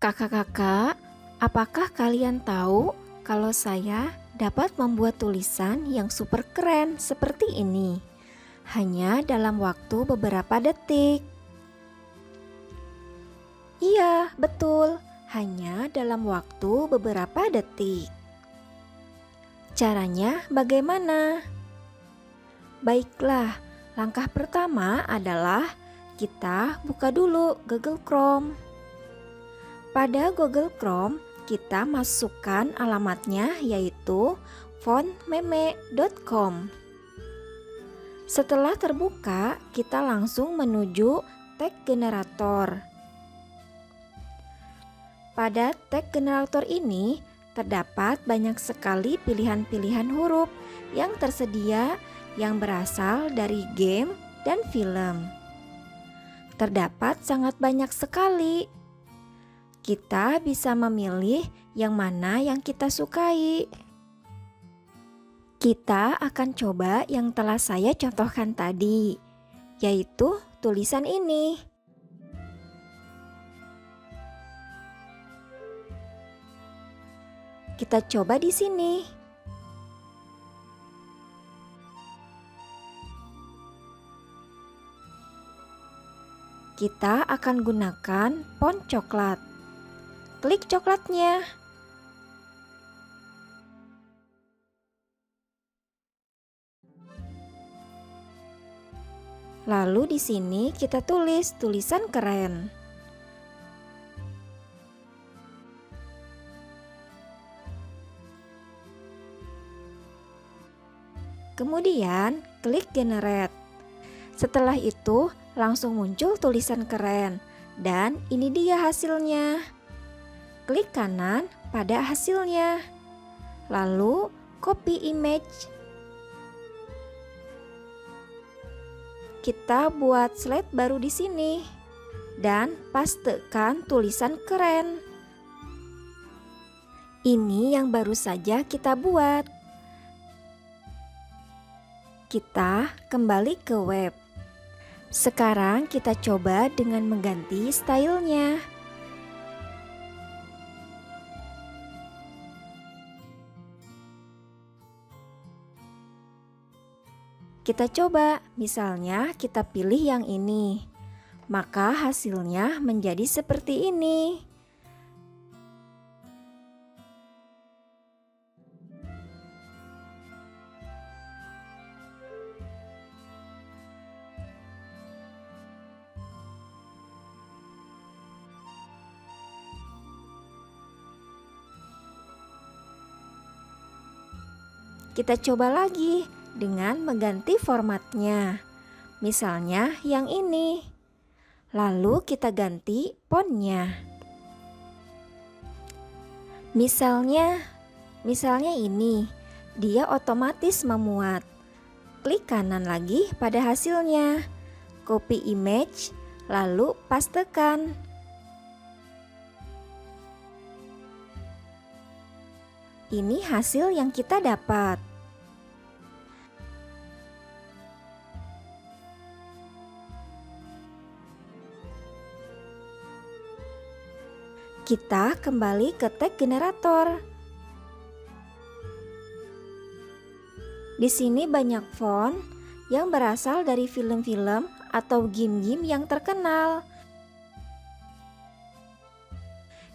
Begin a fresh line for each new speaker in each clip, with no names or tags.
Kakak-kakak, apakah kalian tahu kalau saya dapat membuat tulisan yang super keren seperti ini hanya dalam waktu beberapa detik? Iya, betul, hanya dalam waktu beberapa detik. Caranya bagaimana? Baiklah, langkah pertama adalah kita buka dulu Google Chrome. Pada Google Chrome, kita masukkan alamatnya yaitu fontmeme.com. Setelah terbuka, kita langsung menuju tag generator. Pada tag generator ini, terdapat banyak sekali pilihan-pilihan huruf yang tersedia yang berasal dari game dan film. Terdapat sangat banyak sekali. Kita bisa memilih yang mana yang kita sukai. Kita akan coba yang telah saya contohkan tadi, yaitu tulisan ini. Kita coba di sini. Kita akan gunakan font coklat. Klik coklatnya. Lalu di sini kita tulis tulisan keren. Kemudian klik generate. Setelah itu langsung muncul tulisan keren dan ini dia hasilnya. Klik kanan pada hasilnya. Lalu copy image. Kita buat slide baru di sini dan pastekan tulisan keren. Ini yang baru saja kita buat. Kita kembali ke web. Sekarang kita coba dengan mengganti stylenya. Kita coba, misalnya kita pilih yang ini. Maka hasilnya menjadi seperti ini. Kita coba lagi dengan mengganti formatnya. Misalnya yang ini. Lalu kita ganti fontnya. Misalnya ini. Dia otomatis memuat. Klik kanan lagi pada hasilnya. Copy image, lalu pastekan. Ini hasil yang kita dapat. Kita kembali ke tag generator. Di sini banyak font yang berasal dari film-film atau game-game yang terkenal.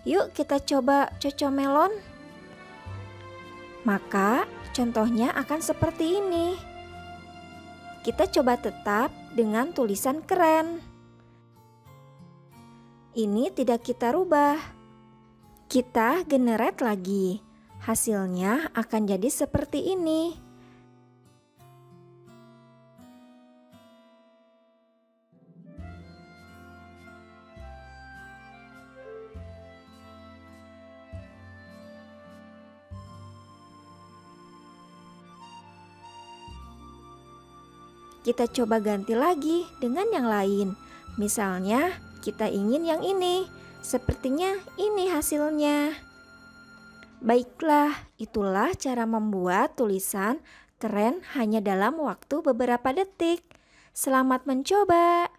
Yuk kita coba Cocomelon. Maka contohnya akan seperti ini. Kita coba tetap dengan tulisan keren. Ini tidak kita rubah. Kita generate lagi. Hasilnya akan jadi seperti ini. Kita coba ganti lagi dengan yang lain. Misalnya kita ingin yang ini. Sepertinya ini hasilnya. Baiklah, itulah cara membuat tulisan keren hanya dalam waktu beberapa detik. Selamat mencoba!